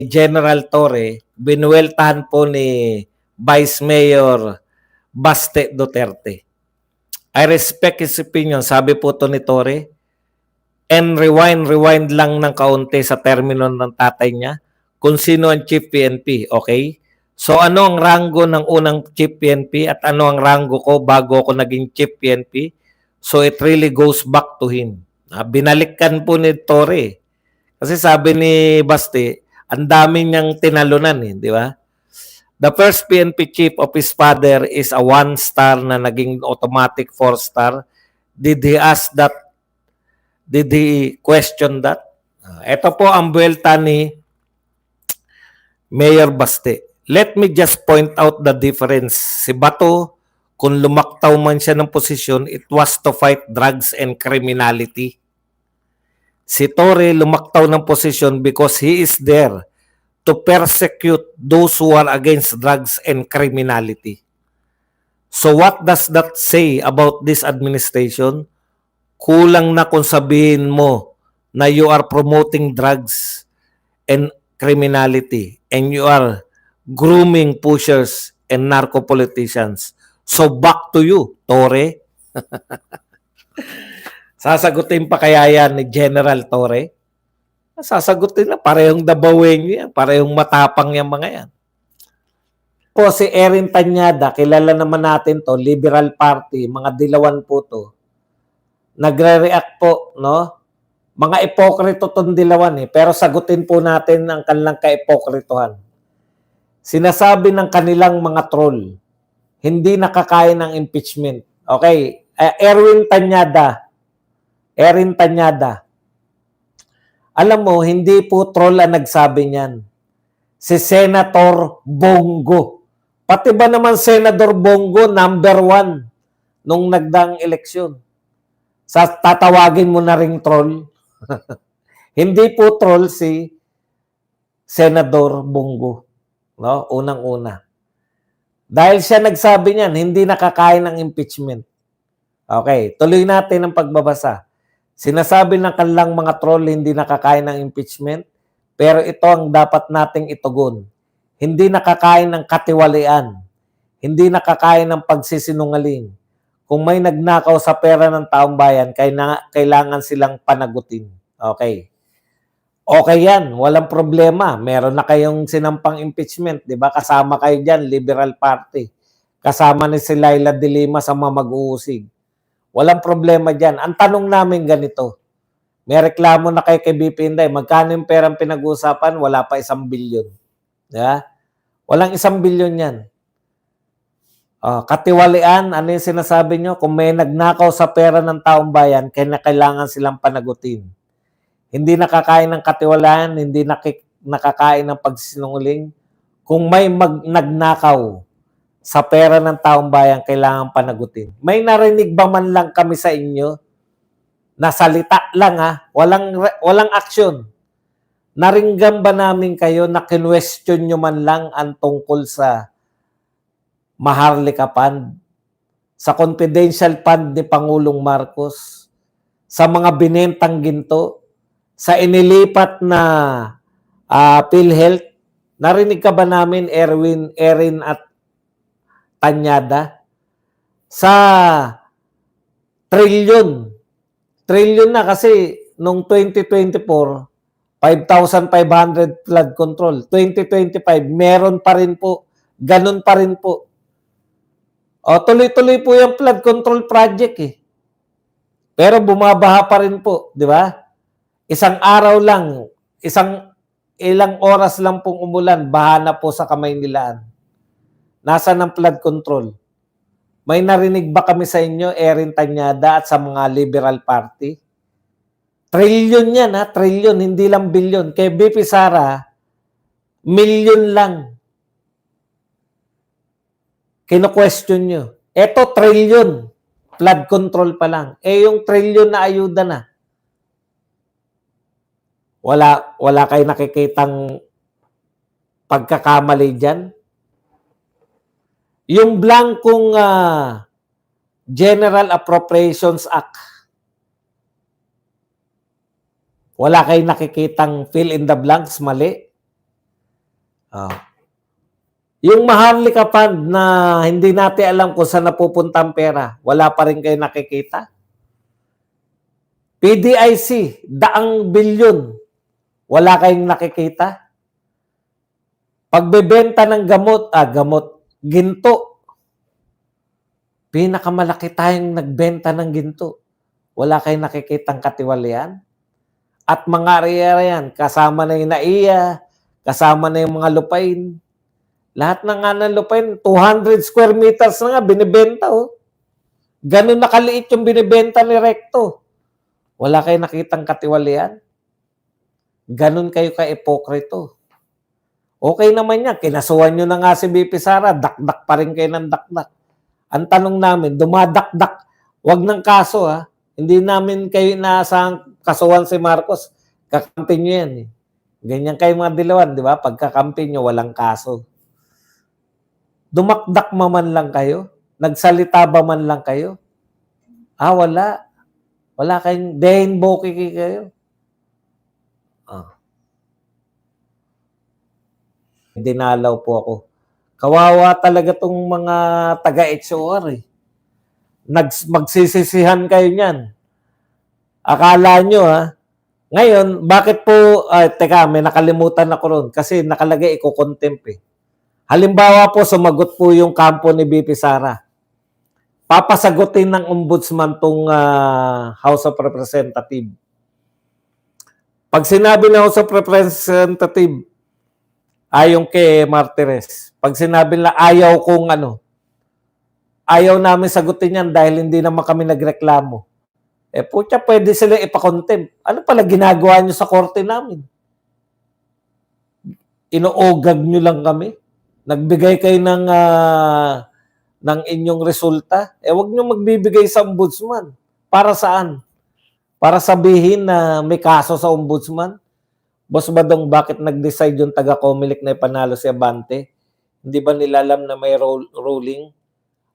General Torre, binuweltahan po ni Vice Mayor Baste Duterte. I respect his opinion, sabi po to ni Torre, and rewind lang ng kaunti sa termino ng tatay niya kung sino ang Chief PNP, okay? So ano ang rango ng unang Chief PNP at ano ang rango ko bago ako naging Chief PNP? So it really goes back to him. Binalikan po ni Torre. Kasi sabi ni Baste, ang dami niyang tinalunan di ba? The first PNP chief of his father is a 1-star na naging automatic 4-star. Did he ask that? Did he question that? Ito po ang buwelta ni Mayor Baste. Let me just point out the difference. Si Bato, kung lumaktaw man siya ng posisyon, it was to fight drugs and criminality. Si Torre lumaktaw ng posisyon because he is there to persecute those who are against drugs and criminality. So what does that say about this administration? Kulang na kung sabihin mo na you are promoting drugs and criminality and you are grooming pushers and narco politicians. So back to you, Torre. Sasagutin pa kaya yan ni General Torre? Sasagutin na, parehong dabaweng yan, parehong matapang yung mga yan. Po si Erin Tanyada, kilala naman natin to, Liberal Party, mga dilawan po to. Nagre-react po, no? Mga ipokrito tong dilawan pero sagutin po natin ang kanilang kaipokritohan. Sinasabi ng kanilang mga troll, hindi nakakain ng impeachment. Okay, Erin Tanyada. Alam mo, hindi po troll ang nagsabi niyan. Si Senator Bongo. Pati ba naman Senator Bongo, number 1 nung nagdaang eleksyon? Tatawagin mo na ring troll? Hindi po troll si Senador Bongo. No? Unang-una. Dahil siya nagsabi niyan, hindi nakakain ng impeachment. Okay, tuloy natin ang pagbabasa. Sinasabi ng kanilang mga troll hindi nakakain ng impeachment, pero ito ang dapat nating itugon. Hindi nakakain ng katiwalian. Hindi nakakain ng pagsisinungaling. Kung may nagnakaw sa pera ng taong bayan, kailangan silang panagutin. Okay. Okay yan, walang problema. Meron na kayong sinampang impeachment, di ba? Kasama kayo dyan, Liberal Party. Kasama ni si Laila de Lima sa mga mag-uusig. Walang problema dyan. Ang tanong namin ganito, may reklamo na kay BP Inday, magkano yung perang pinag-uusapan? Wala pa 1 bilyon. Yeah? Walang 1 bilyon yan. Katiwalian, ano yung sinasabi nyo? Kung may nagnakaw sa pera ng taong bayan, kailangan silang panagutin. Hindi nakakain ng katiwalian, hindi nakakain ng pagsinungaling. Kung may nagnakaw sa pera ng taong bayan, kailangan panagutin. May narinig ba man lang kami sa inyo na salita lang walang aksyon? Naringgan ba namin kayo na kinwestiyon nyo man lang ang tungkol sa Maharlika Fund, sa confidential fund ni Pangulong Marcos, sa mga binentang ginto, sa inilipat na PhilHealth? Narinig ka ba namin, Erin at Tanyada? Sa trilyon na kasi nung 2024, 5,500 flood control. 2025, meron pa rin po. Ganun pa rin po. Tuloy-tuloy po yung flood control project Pero bumabaha pa rin po, di ba? Isang araw lang, ilang oras lang pong umulan, baha na po sa Kamaynilaan. Nasa ng flood control? May narinig ba kami sa inyo, Erin Tanyada at sa mga Liberal Party? Trilyon yan trilyon, hindi lang bilyon. Kay BP Sara, milyon lang. Kino-question nyo. Eto trilyon, flood control pa lang. Yung trilyon na ayuda na. Wala kayo nakikitang pagkakamali dyan? Yung blankong General Appropriations Act, wala kayong nakikitang fill in the blanks, mali? Ah. Yung Maharlika Fund na hindi natin alam kung saan napupunta ang pera, wala pa rin kayo nakikita. PDIC, daang bilyon, wala kayong nakikita. Pagbebenta ng ginto, pinakamalaki tayong nagbenta ng ginto. Wala kayong nakikitang katiwalian. At mga area yan, kasama na yung NAIA, kasama na yung mga lupain. Lahat ng nga ng lupain, 200 square meters na nga, binibenta. Oh. Ganun na kaliit yung binibenta ni Recto. Wala kayo nakitang katiwalian. Ganun kayo ka-epokrito. Okay naman yan. Kinasuhan nyo na nga si BP Sara, dakdak pa rin kayo ng dakdak. Ang tanong namin, dumadakdak, wag ng kaso ha. Hindi namin kayo inaasahang kasuhan si Marcos. Kakampi nyo yan eh. Ganyan kayo mga dilawan, di ba? Pagkakampi nyo, walang kaso. Dumakdak man lang kayo? Nagsalita ba man lang kayo? Wala. Wala kayong dehinbokiki kayo. Dinalaw po ako. Kawawa talaga tong mga taga-HOR eh. Magsisisihan kayo niyan. Akala nyo ha. Ngayon, bakit po, teka, may nakalimutan ako ron kasi nakalagay iko-contempt eh. Halimbawa po, sumagot po yung kampo ni BP Sara. Papasagutin ng ombudsman tong House of Representatives. Pag sinabi ng House of Representatives, ayon kay Martires, pag sinabi nila ayaw namin sagutin yan dahil hindi naman kami nagreklamo. Putya, pwede sila ipakontempt. Ano pala ginagawa nyo sa korte namin? Inoogag nyo lang kami? Nagbigay kayo ng inyong resulta? Wag nyo magbibigay sa ombudsman. Para saan? Para sabihin na may kaso sa ombudsman? Boss Badong, bakit nag-decide yung taga-Comelec na ipanalo si Abante? Hindi ba nila alam na may ruling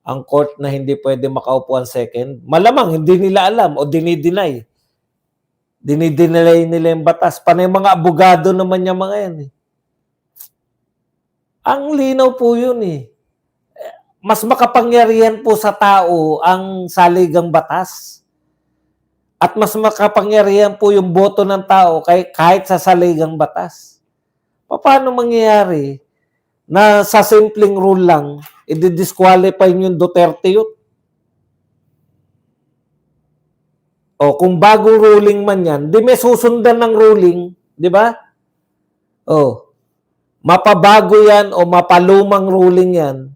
ang court na hindi pwede makaupo ang second? Malamang hindi nila alam o dinideny. Dinideny nila yung batas. Panay mga abogado naman yung mga yan eh. Ang linaw po yun eh. Mas makapangyarihan po sa tao ang saligang batas. At mas makapangyarihan po yung boto ng tao kahit sa saligang batas. Paano mangyayari na sa simpleng rule lang, i-disqualify yung Duterte yun? O kung bagong ruling man yan, di may susundan ng ruling, di ba? Mapabago yan o mapalumang ruling yan,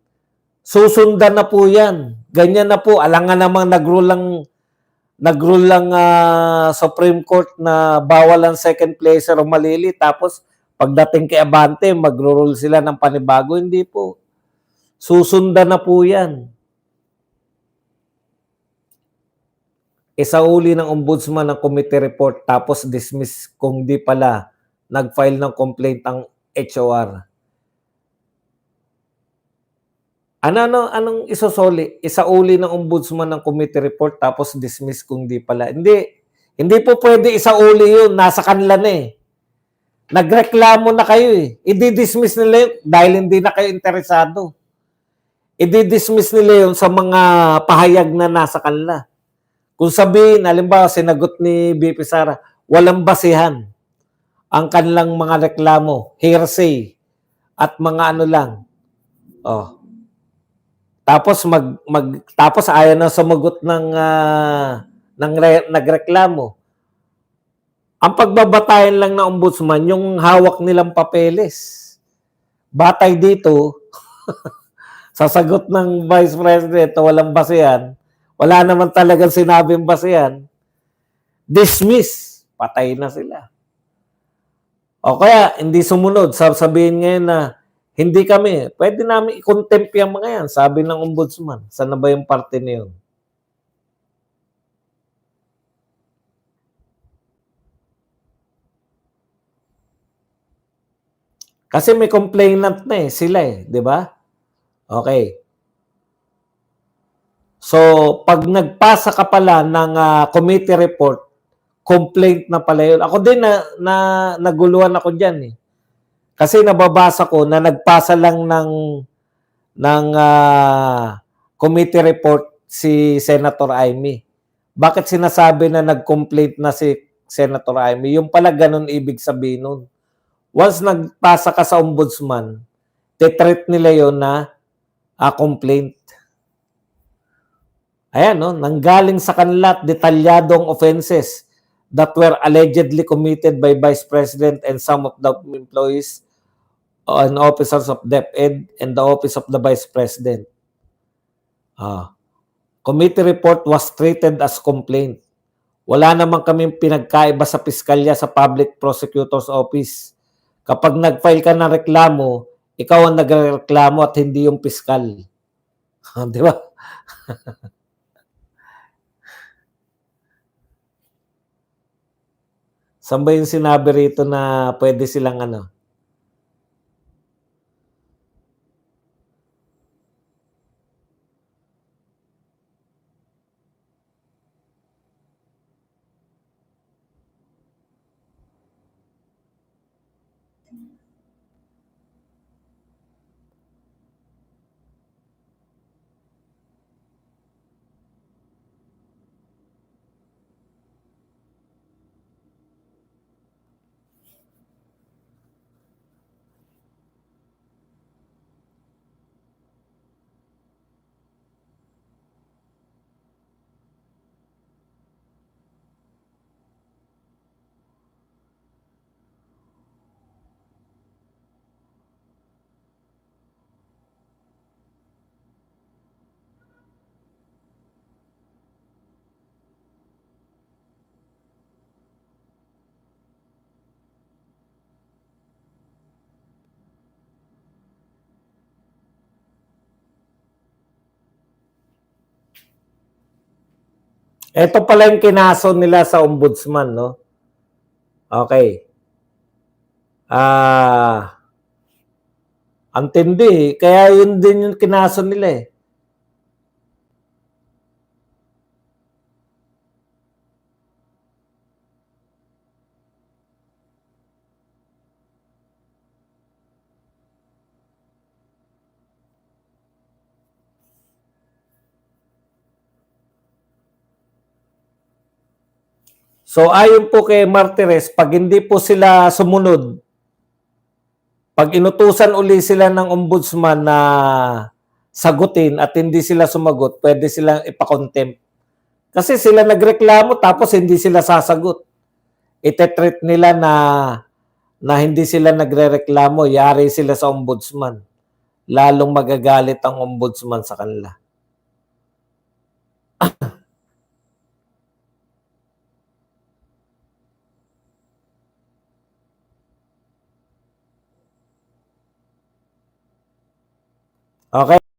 susundan na po yan. Ganyan na po, alangan namang nag-rule lang Supreme Court na bawal ang second placer o malili. Tapos, pagdating kay Abante, magro-rule sila ng panibago. Hindi po. Susundan na po yan. Isauli ng ombudsman ng committee report tapos dismiss kung di pala nag-file ng complaint ang HOR. Anong isosoli? Isauli ng ombudsman ng committee report tapos dismiss kung di pala. Hindi po pwede isauli yun. Nasa kanila na eh. Nagreklamo na kayo eh. I-dismiss nila yun dahil hindi na kayo interesado. I-dismiss nila yun sa mga pahayag na nasa kanila. Kung sabihin, halimbawa, sinagot ni BP Sara, walang basihan ang kanilang mga reklamo, hearsay, at mga ano lang. Tapos ayaw na sumagot ng nagreklamo. Ang pagbabatayan lang ng ombudsman, yung hawak nilang papeles. Batay dito, sasagot ng Vice President, walang basihan, wala naman talagang sinabing basihan, dismiss, patay na sila. O kaya, hindi sumunod. Sabihin ngayon na, hindi kami, pwede namin i-contempt yung mga yan, sabi ng ombudsman. Saan na ba yung parte niyo? Kasi may complainant na eh, sila eh, di ba? Okay. So, pag nagpasa ka pala ng committee report, complaint na pala yun. Ako din naguluhan ako dyan eh. Kasi nababasa ko na nagpasa lang ng committee report si Senator Amy. Bakit sinasabi na nag-complaint na si Senator Amy? Yung pala ganun ibig sabihin nun. Once nagpasa ka sa ombudsman, te-treat nila yon na complaint. Ayan, no? Nanggaling sa kanila detalyadong offenses that were allegedly committed by Vice President and some of the employees and officers of DepEd and the Office of the Vice President. Committee report was treated as complaint. Wala naman kaming pinagkaiba sa piskalya sa Public Prosecutor's Office. Kapag nag-file ka ng reklamo, ikaw ang nagreklamo at hindi yung piskal. Di ba? Saan ba yung sinabi rito na pwede silang ano? Ito pala yung kinaso nila sa ombudsman, no? Okay. Ang tindi. Kaya yun din yung kinaso nila eh. So ayon po kay Martires, pag hindi po sila sumunod, pag inutusan uli sila ng ombudsman na sagutin at hindi sila sumagot, pwede silang ipakontempt. Kasi sila nagreklamo tapos hindi sila sasagot. Ite-treat nila na hindi sila nagrereklamo, yari sila sa ombudsman. Lalong magagalit ang ombudsman sa kanila. Okay?